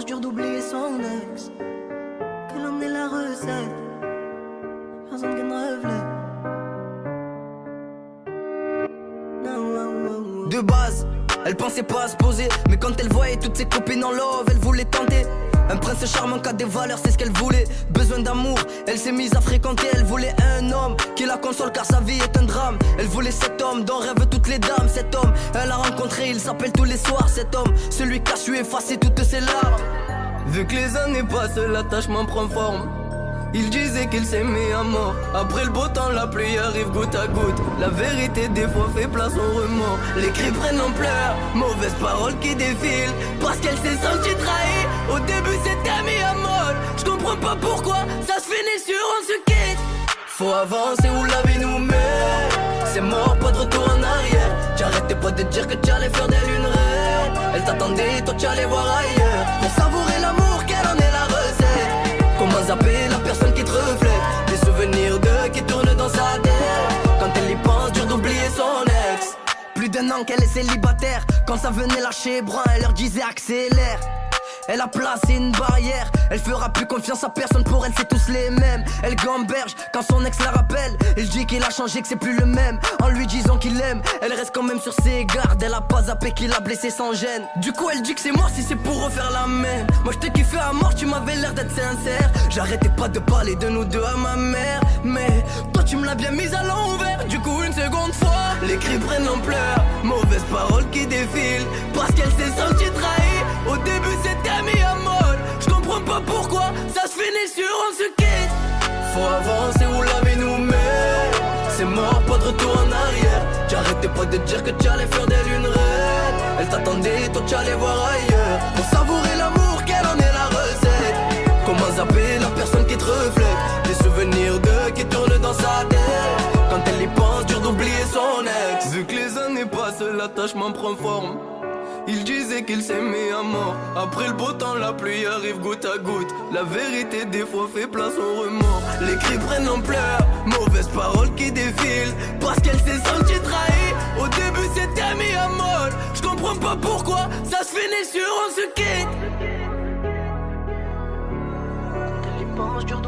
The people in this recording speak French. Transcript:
dur d'oublier son ex. Quelle en est la recette? Personne qui ne reflète. De base, elle pensait pas à se poser, mais quand elle voyait toutes ses copines en love, elle voulait tenter. Un prince charmant qui a des valeurs, c'est ce qu'elle voulait. Besoin d'amour, elle s'est mise à fréquenter. Elle voulait un homme qui la console car sa vie est un drame. Elle voulait cet homme dont rêvent toutes les dames. Cet homme, elle l'a rencontré, il s'appelle tous les soirs. Cet homme, celui qui a su effacer toutes ses larmes. Vu que les années passent, l'attachement prend forme. Il disait qu'il s'aimait à mort. Après le beau temps, la pluie arrive goutte à goutte. La vérité des fois fait place au remords. Les cris prennent ampleur, mauvaises paroles qui défilent. Parce qu'elle s'est sentie trahie. Au début c'était mis à mode. Je comprends pas pourquoi ça se finit sur on se quitte. Faut avancer où la vie nous met. C'est mort, pas de retour en arrière. J'arrêtais pas de dire que tu allais faire d'elle une reine. Elle t'attendait, toi tu allais voir ailleurs. Pour savourer l'amour, quelle en est la recette? Comment zapper la personne qui te reflète? Des souvenirs d'eux qui tournent dans sa tête. Quand elle y pense, dur d'oublier son ex. Plus d'un an qu'elle est célibataire. Quand ça venait lâcher brun, elle leur disait accélère. Elle a placé une barrière. Elle fera plus confiance à personne, pour elle c'est tous les mêmes. Elle gamberge quand son ex la rappelle. Il dit qu'il a changé, que c'est plus le même. En lui disant qu'il aime, elle reste quand même sur ses gardes. Elle a pas zappé qu'il a blessé sans gêne. Du coup elle dit que c'est mort si c'est pour refaire la même. Moi je te kiffais à mort, tu m'avais l'air d'être sincère. J'arrêtais pas de parler de nous deux à ma mère. Mais toi tu me l'as bien mise à l'envers. Du coup une seconde fois, les cris prennent l'ampleur. Mauvaises paroles qui défilent. Parce qu'elle s'est sentie trahie. Au début c'était mis à mode. Je comprends pas pourquoi ça se finit sur on se quitte. Faut avancer où la vie nous met. C'est mort, pas de retour en arrière. J'arrêtais pas de dire que tu allais faire d'elle une reine. Elle t'attendait, toi tu allais voir ailleurs. Pour savourer l'amour, quelle en est la recette? Comment zapper la personne qui te reflète? Des souvenirs d'eux qui tournent dans sa tête. Quand elle y pense, dur d'oublier son ex. Vu que les années passent, l'attachement prend forme. Il disait qu'il s'aimait à mort. Après le beau temps, la pluie arrive goutte à goutte. La vérité des fois fait place au remords. Les cris prennent ampleur, mauvaises paroles qui défilent. Parce qu'elle s'est sentie trahie. Au début c'était mis à mode. Je comprends pas pourquoi ça se finit sur on se quitte. Quand elle y pense, dur